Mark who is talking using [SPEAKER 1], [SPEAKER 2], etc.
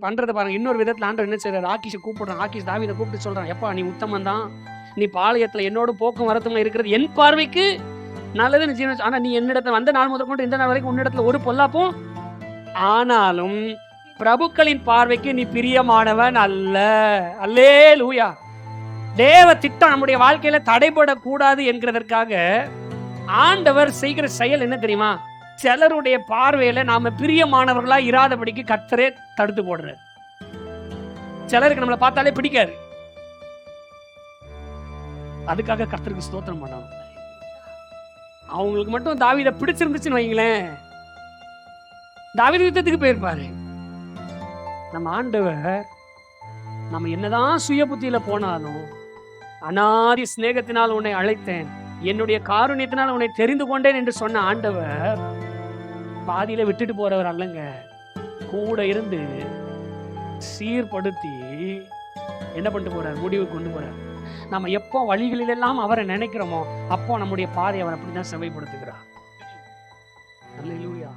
[SPEAKER 1] பண்றதை பாருங்க. இன்னொரு விதத்தில் ஆண்டவர் என்ன செய்யறாரு, ஆக்கீஷை கூப்பிடுறான். ஆக்கீஷ் தாவீதை கூப்பிட்டு சொல்றான், எப்பா நீ உத்தமன் தான், நீ பாளையத்துல என்னோட போக்கும் வரத்துமா இருக்கிறது என் பார்வைக்கு நல்லதுன்னு ஜீவன். ஆனா நீ என்னிடத்துல வந்த நாள் முதல் கொண்டு இந்த நாள் வரைக்கும் உன்னிடத்துல ஒரு பொல்லாப்பும், ஆனாலும் பிரபுக்களின் பார்வைக்கு நீ பிரியமானவன் அல்ல. அல்லேலூயா. தேவ திட்டம் நம்முடைய வாழ்க்கையில தடைபடக்கூடாது என்கிறதற்காக ஆண்டவர் செய்கிற செயல் என்ன தெரியுமா, சிலருடைய பார்வையில நாம பிரியமானவர்களா இராதபடிக்கு கர்த்தரே தடுத்து போடுறார். சிலருக்கு நம்மளை பார்த்தாலே பிடிக்காது, அதுக்காக கர்த்தருக்கு ஸ்தோத்திரம் பண்ணணும். அவங்களுக்கு மட்டும் தாவீதை பிடிச்சிருந்துச்சுன்னு வைங்களேன், தாவீது யுத்தத்துக்கு போயிருப்பாரு. நம்ம ஆண்டவர் நம்ம என்னதான் சுய புத்தியில போனாலும், அநாதி சிநேகத்தினால் உன்னை அழைத்தேன், என்னுடைய காருண்யத்தினால் உன்னை தெரிந்து கொண்டேன் என்று சொன்ன ஆண்டவர் பாதியில விட்டுட்டு போறவர் அல்லங்க. கூட இருந்து சீர்படுத்தி என்ன பண்ணிட்டு போறார், முடிவு கொண்டு போறார். நம்ம எப்போ வழிகளிலெல்லாம் அவரை நினைக்கிறோமோ அப்போ நம்முடைய பாதை அவர் அப்படிதான் செவைப்படுத்துகிறார். அல்லேலூயா.